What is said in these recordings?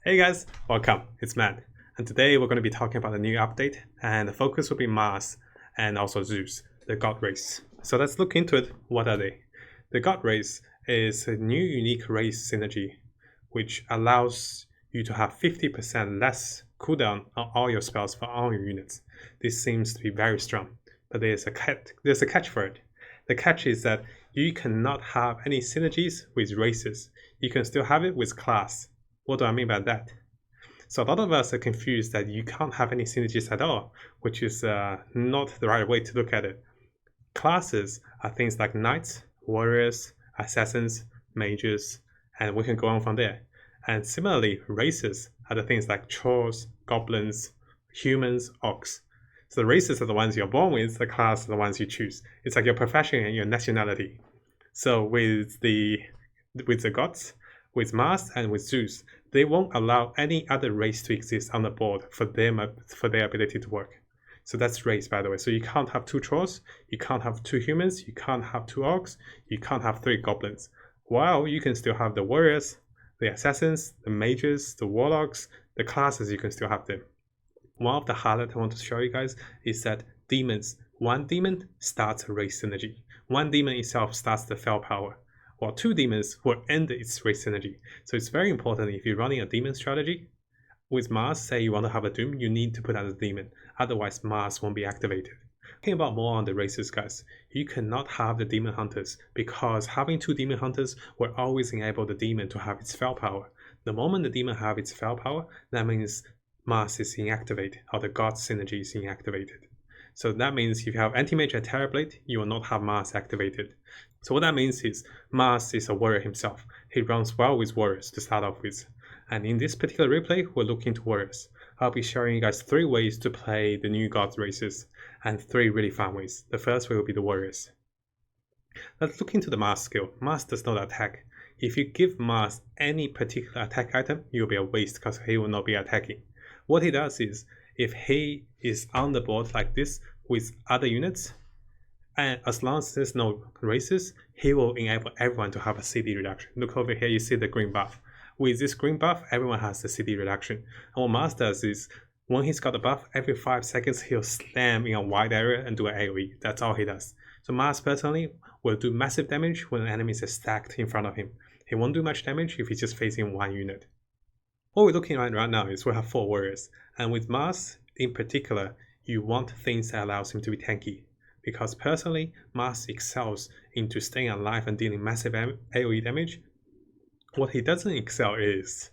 Hey guys, welcome. It's Matt, and today we're going to be talking about a new update, and the focus will be Mars and also Zeus, the god race. So let's look into it. What are they? The god race is a new unique race synergy, which allows you to have 50% less cooldown on all your spells for all your units. This seems to be very strong, but there's a catch for it. The catch is that you cannot have any synergies with races. You can still have it with class. What do I mean by that? So a lot of us are confused that you can't have any synergies at all, which is not the right way to look at it. Classes are things like knights, warriors, assassins, mages, and we can go on from there. And similarly, races are the things like trolls, goblins, humans, orcs. So the races are the ones you're born with, the class are the ones you choose. It's like your profession and your nationality. So with the gods, with Mars and with Zeus, they won't allow any other race to exist on the board for their ability to work. So that's race, by the way. So you can't have 2 trolls, you can't have 2 humans, you can't have 2 orcs, you can't have 3 goblins. While you can still have the warriors, the assassins, the mages, the warlocks, the classes, you can still have them. One of the highlights I want to show you guys is that demons. One demon starts a race synergy. One demon itself starts the fell power, while 2 demons will end its race synergy. So it's very important if you're running a demon strategy. With Mars, say you want to have a Doom, you need to put out a demon, otherwise Mars won't be activated. Talking about more on the races, guys, you cannot have the demon hunters because having 2 demon hunters will always enable the demon to have its fell power. The moment the demon have its fell power, that means Mars is inactivated, or the god synergy is inactivated. So that means if you have anti-mage at Terrorblade, you will not have Mars activated. So what that means is Mars is a warrior himself. He runs well with warriors to start off with. And in this particular replay, we're looking to warriors. I'll be showing you guys 3 ways to play the new gods races, and 3 really fun ways. The first way will be the warriors. Let's look into the Mars skill. Mars does not attack. If you give Mars any particular attack item, it will be a waste because he will not be attacking. What he does is, if he is on the board like this with other units, and as long as there's no races, he will enable everyone to have a CD reduction. Look over here, you see the green buff. With this green buff, everyone has the CD reduction. And what Mars does is, when he's got the buff, every 5 seconds he'll slam in a wide area and do an AoE. That's all he does. So Mars personally will do massive damage when enemies are stacked in front of him. He won't do much damage if he's just facing 1 unit. What we're looking at right now is we have 4 warriors. And with Mars in particular, you want things that allows him to be tanky. Because personally, Mars excels into staying alive and dealing massive AoE damage. What he doesn't excel is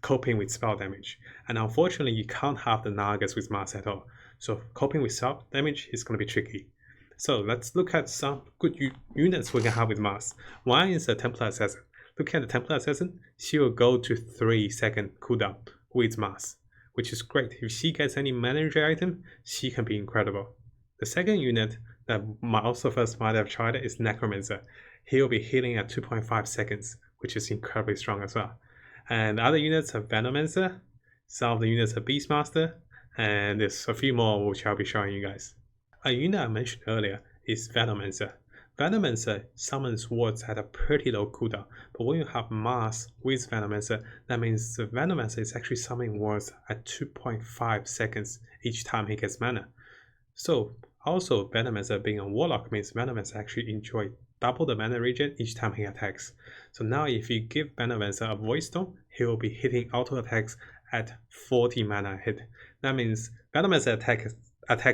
coping with spell damage. And unfortunately, you can't have the Nagas with Mars at all. So coping with spell damage is going to be tricky. So let's look at some good units we can have with Mars. One is the Templar Assassin. Look at the Templar Assassin, she will go to 3-second cooldown with Mars, which is great. If she gets any manager item, she can be incredible. The second unit that most of us might have tried is Necromancer. He will be healing at 2.5 seconds, which is incredibly strong as well. And other units are Venomancer, some of the units are Beastmaster, and there's a few more which I'll be showing you guys. A unit I mentioned earlier is Venomancer. Venomancer summons wards at a pretty low cooldown, but when you have Mars with Venomancer, that means the Venomancer is actually summoning wards at 2.5 seconds each time he gets mana. So also Venomancer being a warlock means Venomancer actually enjoy double the mana regen each time he attacks. So now if you give Venomancer a Void Stone, he will be hitting auto attacks at 40 mana a hit. That means Venomancer attacks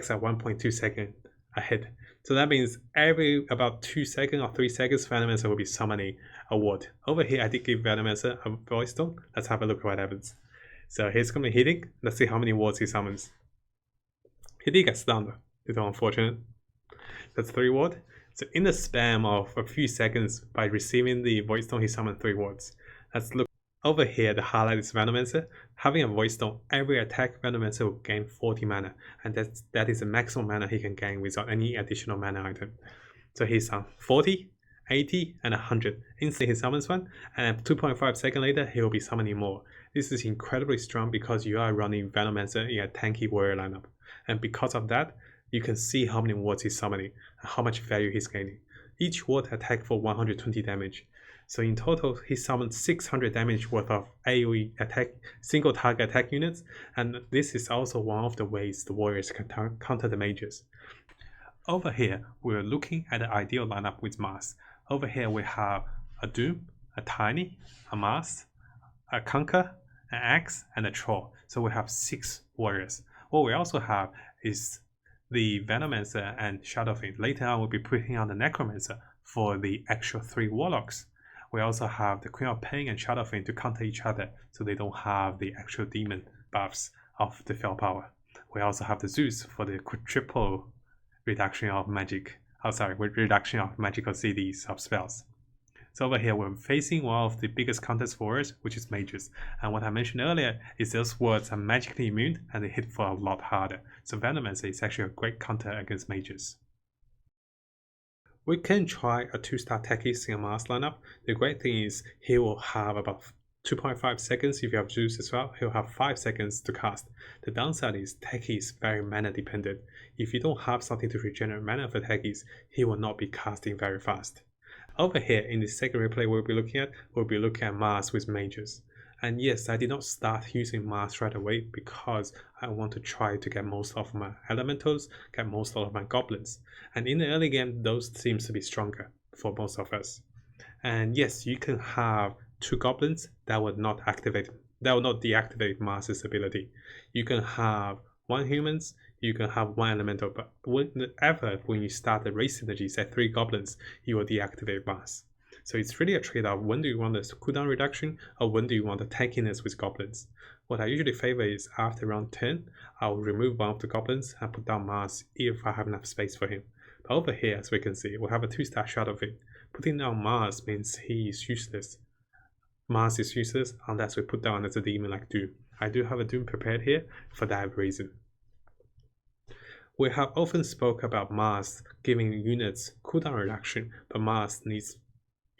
at 1.2 seconds a hit. So that means every about 2 seconds or 3 seconds, Venomancer will be summoning a ward. Over here, I did give Venomancer a Void Stone. Let's have a look at what happens. So he's going to be hitting. Let's see how many wards he summons. He did get stunned. It's unfortunate. That's 3 ward. So in the span of a few seconds, by receiving the Void Stone, he summoned 3 wards. Let's look. Over here, the highlight is Venomancer. Having a Void Stone, every attack Venomancer will gain 40 mana, and that is the maximum mana he can gain without any additional mana item. So he's on 40, 80, and 100. Instantly he summons one, and 2.5 seconds later, he will be summoning more. This is incredibly strong because you are running Venomancer in a tanky warrior lineup. And because of that, you can see how many wards he's summoning, and how much value he's gaining. Each ward attack for 120 damage. So in total, he summoned 600 damage worth of AoE attack, single target attack units, and this is also one of the ways the warriors can counter the mages. Over here, we're looking at the ideal lineup with Mars. Over here, we have a Doom, a Tiny, a Mars, a Conquer, an Axe, and a Troll. So we have 6 warriors. What we also have is the Venomancer and Shadowfiend. Later on, we'll be putting on the Necromancer for the actual 3 warlocks. We also have the Queen of Pain and Shadowfiend to counter each other, so they don't have the actual demon buffs of the Fell Power. We also have the Zeus for the triple reduction of reduction of magical CDs of spells. So over here, we're facing one of the biggest contest warriors, which is mages. And what I mentioned earlier is those wards are magically immune and they hit for a lot harder. So Venomancer is actually a great counter against mages. We can try a 2-star Techies in a Mars lineup. The great thing is he will have about 2.5 seconds if you have Zeus as well. He'll have 5 seconds to cast. The downside is Techie is very mana dependent. If you don't have something to regenerate mana for Techies, he will not be casting very fast. Over here in the second replay we'll be looking at Mars with mages. And yes, I did not start using Mars right away because I want to try to get most of my elementals, get most of my goblins. And in the early game, those seems to be stronger for most of us. And yes, you can have 2 goblins that will not deactivate Mars's ability. You can have 1 humans, you can have 1 elemental, but when you start the race synergy, say 3 goblins, you will deactivate Mars. So it's really a trade-off. When do you want the cooldown reduction, or when do you want the tankiness with goblins? What I usually favor is after round 10, I'll remove one of the goblins and put down Mars if I have enough space for him. But over here, as we can see, we have a 2-star Shadowfiend. Putting down Mars means he is useless. Mars is useless unless we put down as a demon like Doom. I do have a Doom prepared here for that reason. We have often spoke about Mars giving units cooldown reduction, but Mars needs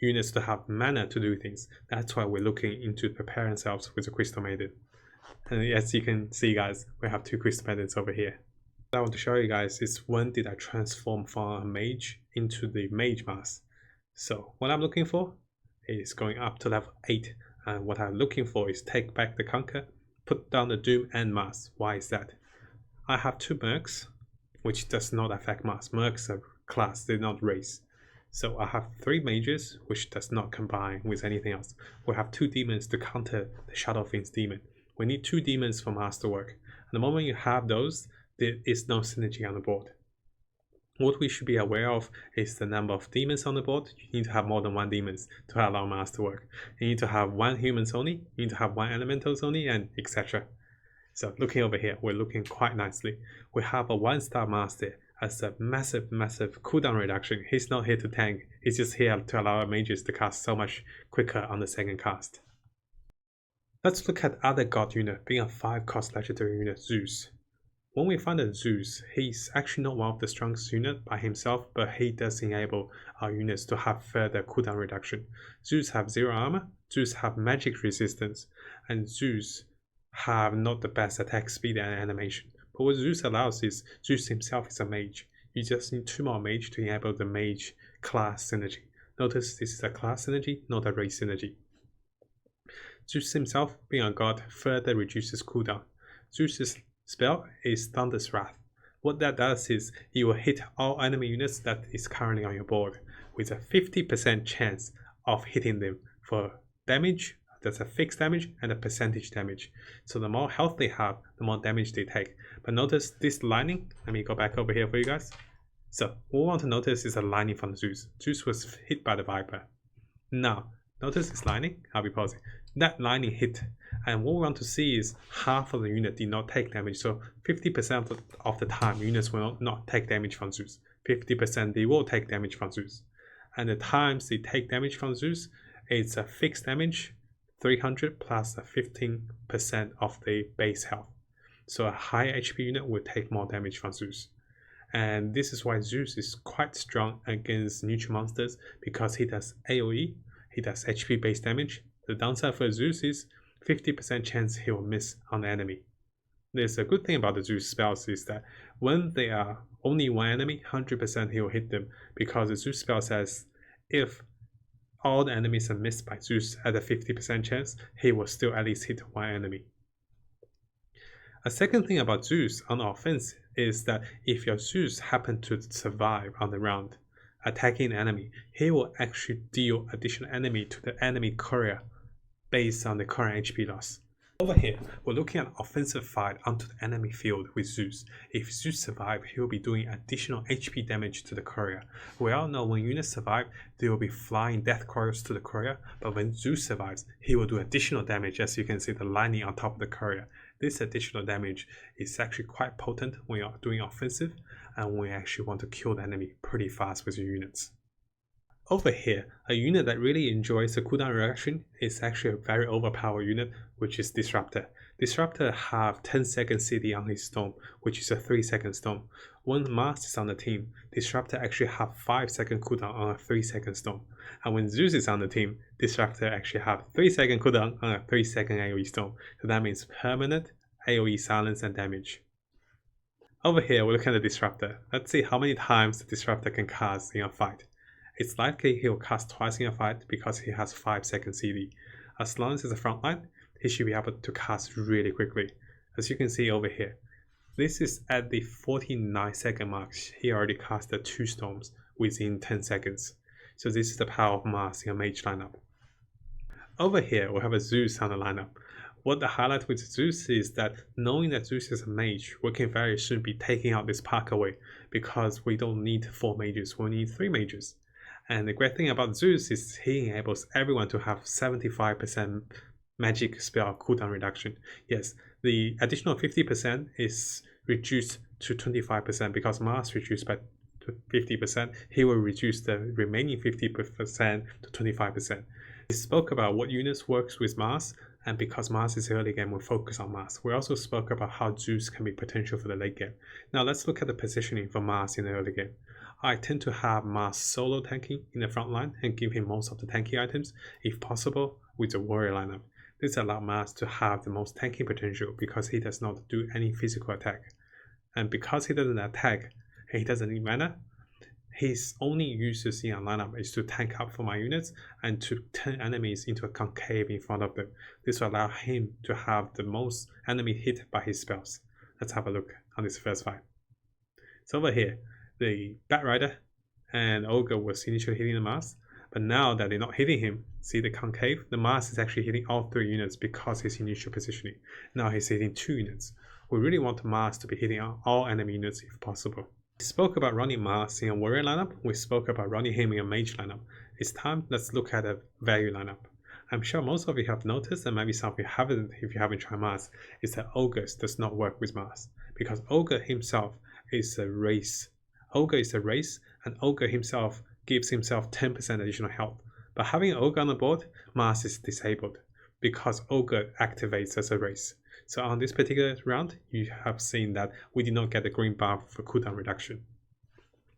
units to have mana to do things. That's why we're looking into preparing ourselves with a Crystal Maiden. And as you can see guys, we have 2 Crystal Maidens over here. What I want to show you guys is when did I transform from a mage into the mage Mars. So what I'm looking for is going up to level 8, and what I'm looking for is take back the Conquer, put down the Doom and Mars. Why is that? I have 2 Mercs, which does not affect Mars. Mercs are class, they're not race. So I have 3 mages, which does not combine with anything else. We have 2 demons to counter the Shadowfiend's demon. We need 2 demons for Mars to work. And the moment you have those, there is no synergy on the board. What we should be aware of is the number of demons on the board. You need to have more than 1 demons to allow Mars to work. You need to have 1 humans only, you need to have 1 elementals only, and etc. So looking over here, we're looking quite nicely. We have a 1-star Mars there as a massive cooldown reduction. He's not here to tank, he's just here to allow our mages to cast so much quicker on the second cast. Let's look at other god unit, being a 5-cost legendary unit, Zeus. When we find a Zeus, he's actually not one of the strongest units by himself, but he does enable our units to have further cooldown reduction. Zeus have 0 armor, Zeus have magic resistance, and Zeus have not the best attack speed and animation. But what Zeus allows is, Zeus himself is a mage. You just need 2 more mage to enable the mage class synergy. Notice this is a class synergy, not a race synergy. Zeus himself, being a god, further reduces cooldown. Zeus's spell is Thunder's Wrath. What that does is, it will hit all enemy units that is currently on your board, with a 50% chance of hitting them for damage. That's a fixed damage and a percentage damage. So the more health they have, the more damage they take. But notice this lining. Let me go back over here for you guys. So what we want to notice is a lining from Zeus. Zeus was hit by the Viper. Now, notice this lining. I'll be pausing. That lining hit. And what we want to see is half of the unit did not take damage. So 50% of the time, units will not take damage from Zeus. 50% they will take damage from Zeus. And the times they take damage from Zeus, it's a fixed damage, 300 plus a 15% of the base health. So a high HP unit will take more damage from Zeus. And this is why Zeus is quite strong against neutral monsters, because he does AoE, he does HP based damage. The downside for Zeus is 50% chance he will miss on the enemy. There's a good thing about the Zeus spells is that when they are only 1 enemy, 100% he will hit them, because the Zeus spell says if all the enemies are missed by Zeus at a 50% chance, he will still at least hit one enemy. A second thing about Zeus on offense is that if your Zeus happen to survive on the round, attacking an enemy, he will actually deal additional enemy to the enemy courier based on the current HP loss. Over here, we're looking at offensive fight onto the enemy field with Zeus. If Zeus survives, he will be doing additional HP damage to the courier. We all know when units survive, they will be flying death couriers to the courier, but when Zeus survives, he will do additional damage, as you can see the lining on top of the courier. This additional damage is actually quite potent when you're doing offensive and when you actually want to kill the enemy pretty fast with your units. Over here, a unit that really enjoys the cooldown reduction is actually a very overpowered unit, which is Disruptor. Disruptor have 10-second CD on his storm, which is a 3-second storm. When Mars is on the team, Disruptor actually have 5-second cooldown on a 3-second storm. And when Zeus is on the team, Disruptor actually have 3-second cooldown on a 3-second AoE storm. So that means permanent AoE silence and damage. Over here, we're looking at the Disruptor. Let's see how many times the Disruptor can cast in a fight. It's likely he'll cast twice in a fight because he has 5-second CD. As long as it's a frontline, he should be able to cast really quickly. As you can see over here, this is at the 49-second mark. He already casted 2 storms within 10 seconds. So this is the power of Mars in a mage lineup. Over here, we have a Zeus on the lineup. What the highlight with Zeus is that knowing that Zeus is a mage, we can very soon be taking out this pack away because we don't need 4 mages, we need 3 mages. And the great thing about Zeus is he enables everyone to have 75% magic spell cooldown reduction. Yes, the additional 50% is reduced to 25% because Mars reduced by 50%. He will reduce the remaining 50% to 25%. We spoke about what units works with Mars, and because Mars is early game, we focus on Mars. We also spoke about how Zeus can be potential for the late game. Now let's look at the positioning for Mars in the early game. I tend to have Mars solo tanking in the front line and give him most of the tanky items, if possible, with the warrior lineup. This allows Mars to have the most tanking potential because he does not do any physical attack. And because he doesn't attack and he doesn't need mana, his only uses in a lineup is to tank up for my units and to turn enemies into a concave in front of them. This will allow him to have the most enemy hit by his spells. Let's have a look on this first fight. So over here, the Bat Rider and Ogre was initially hitting the Mars, but now that they're not hitting him, see the concave? The Mars is actually hitting all 3 units because his initial positioning. Now he's hitting 2 units. We really want Mars to be hitting all enemy units if possible. We spoke about running Mars in a warrior lineup, we spoke about running him in a mage lineup. It's time let's look at a value lineup. I'm sure most of you have noticed, and maybe some of you haven't if you haven't tried Mars, is that Ogre does not work with Mars. Because Ogre himself is a race. Ogre is a race, and Ogre himself gives himself 10% additional health. But having Ogre on the board, Mars is disabled because Ogre activates as a race. So on this particular round, you have seen that we did not get the green buff for cooldown reduction.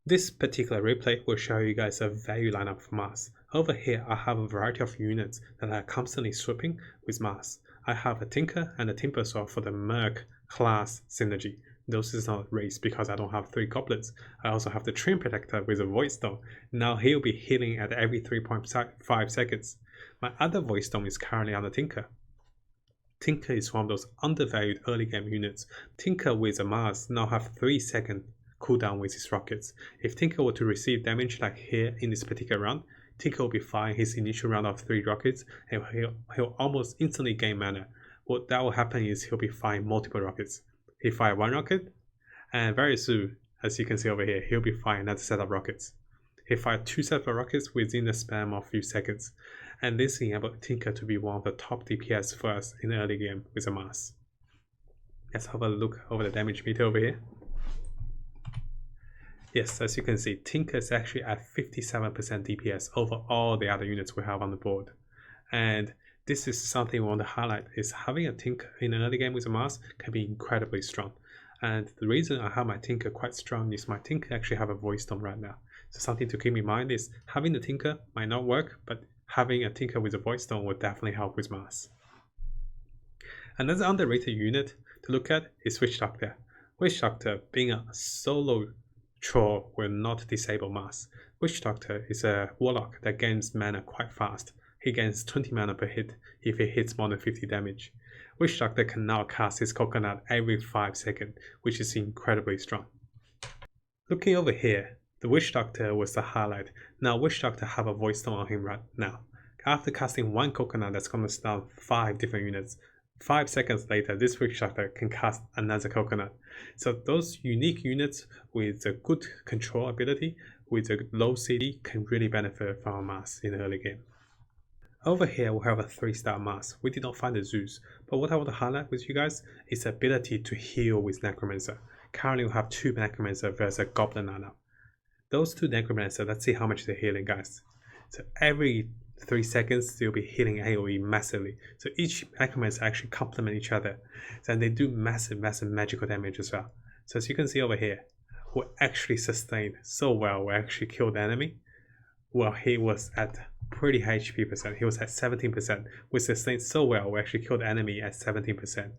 This particular replay will show you guys a value lineup for Mars. Over here, I have a variety of units that are constantly swapping with Mars. I have a Tinker and a Timbersaw for the Merc class synergy. Those is not race because I don't have 3 goblets. I also have the Trim Protector with a Void Stone. Now he'll be healing at every 3.5 seconds. My other Void Stone is currently on the Tinker. Tinker is one of those undervalued early game units. Tinker with a Mars now have 3-second cooldown with his rockets. If Tinker were to receive damage like here in this particular round, Tinker will be firing his initial round of 3 rockets and he'll almost instantly gain mana. What that will happen is he'll be firing multiple rockets. He fired 1 rocket, and very soon, as you can see over here, he'll be firing another set of rockets. He fired 2 sets of rockets within the span of a few seconds, and this enabled Tinker to be one of the top DPS for us in the early game with a Mars. Let's have a look over the damage meter over here. Yes, as you can see, Tinker is actually at 57% DPS over all the other units we have on the board. And this is something we want to highlight, is having a Tinker in an early game with a Mars can be incredibly strong. And the reason I have my Tinker quite strong is my Tinker actually have a Void Stone right now. So something to keep in mind is having the Tinker might not work, but having a Tinker with a Void Stone will definitely help with Mars. Another underrated unit to look at is Witch Doctor. Witch Doctor, being a solo troll, will not disable Mars. Witch Doctor is a warlock that gains mana quite fast. He gains 20 mana per hit if he hits more than 50 damage. Witch Doctor can now cast his coconut every 5 seconds, which is incredibly strong. Looking over here, the Witch Doctor was the highlight. Now Witch Doctor have a Void Stone on him right now. After casting one coconut, that's going to stun 5 different units. 5 seconds later, this Witch Doctor can cast another coconut. So those unique units with a good control ability, with a low CD, can really benefit from a mask in the early game. Over here, we have a 3-star mask. We did not find the Zeus, but what I want to highlight with you guys is the ability to heal with Necromancer. Currently, we have 2 Necromancer versus a Goblin lineup. Those 2 Necromancer, let's see how much they're healing, guys. So every 3 seconds, they'll be hitting AoE massively. So each Necromancer actually complement each other. And they do massive magical damage as well. So as you can see over here, we actually sustained so well. We actually killed the enemy. Well, he was at pretty high HP percent. He was at 17%. We sustained so well, we actually killed the enemy at 17%.